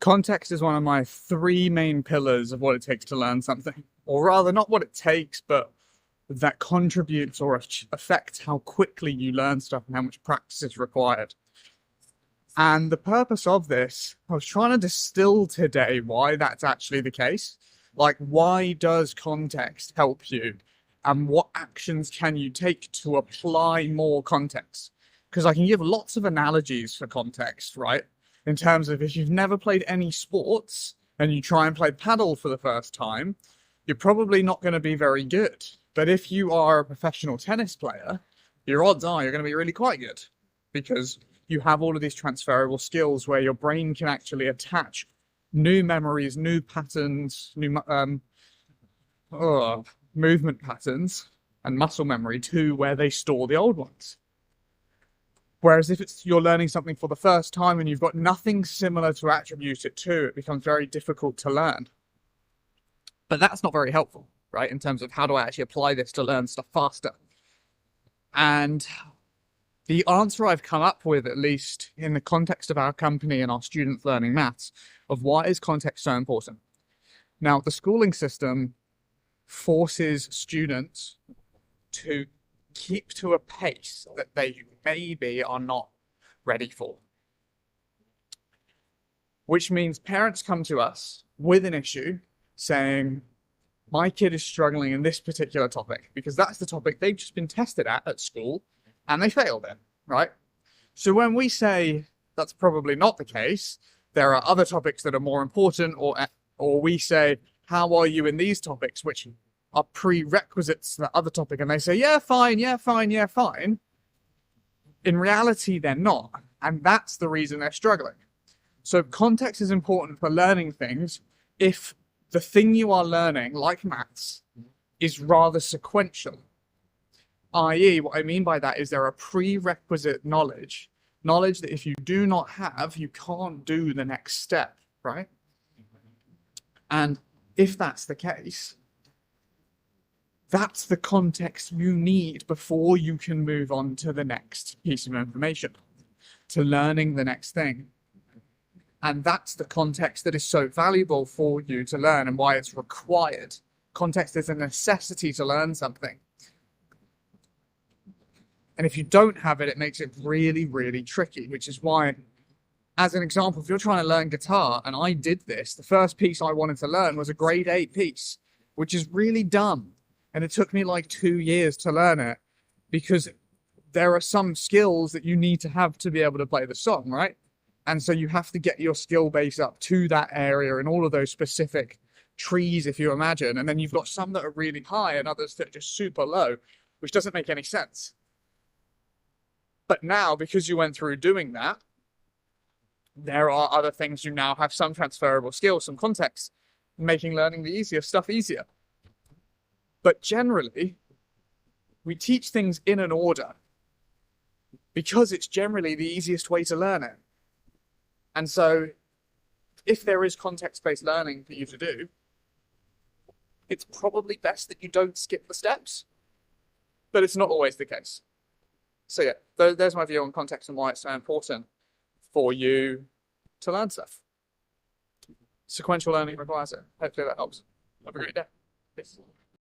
Context is one of my three main pillars of what it takes to learn something, or rather, not what it takes, but that contributes or affects how quickly you learn stuff and how much practice is required. And the purpose of this, I was trying to distill today why that's actually the case. Like, why does context help you? And what actions can you take to apply more context? Because I can give lots of analogies for context, right? In terms of if you've never played any sports and you try and play paddle for the first time, you're probably not going to be very good. But if you are a professional tennis player, your odds are you're going to be really quite good because you have all of these transferable skills where your brain can actually attach new memories, new patterns, new movement patterns and muscle memory to where they store the old ones. Whereas if you're learning something for the first time and you've got nothing similar to attribute it to, it becomes very difficult to learn. But that's not very helpful, right? In terms of how do I actually apply this to learn stuff faster? And the answer I've come up with, at least in the context of our company and our students learning maths, of why is context so important. Now, the schooling system forces students to keep to a pace that they maybe are not ready for. Which means parents come to us with an issue saying, my kid is struggling in this particular topic, because that's the topic they've just been tested at school and they failed it, right? So when we say that's probably not the case, there are other topics that are more important, or we say, how are you in these topics, which are prerequisites to the other topic, and they say, yeah, fine, yeah, fine, yeah, fine. In reality, they're not. And that's the reason they're struggling. So context is important for learning things if the thing you are learning, like maths, is rather sequential. I.e., what I mean by that is there are prerequisite knowledge that if you do not have, you can't do the next step, right? And if that's the case, that's the context you need before you can move on to the next piece of information, to learning the next thing. And that's the context that is so valuable for you to learn and why it's required. Context is a necessity to learn something. And if you don't have it, it makes it really, really tricky, which is why, as an example, if you're trying to learn guitar, and I did this, the first piece I wanted to learn was a grade 8 piece, which is really dumb. And it took me like 2 years to learn it because there are some skills that you need to have to be able to play the song, right? And so you have to get your skill base up to that area and all of those specific trees, if you imagine. And then you've got some that are really high and others that are just super low, which doesn't make any sense. But now, because you went through doing that, there are other things you now have some transferable skills, some context, making learning the easier stuff easier. But generally, we teach things in an order because it's generally the easiest way to learn it. And so if there is context-based learning for you to do, it's probably best that you don't skip the steps, but it's not always the case. So yeah, there's my view on context and why it's so important for you to learn stuff. Sequential learning requires it. Hopefully that helps. Have a great day. Peace.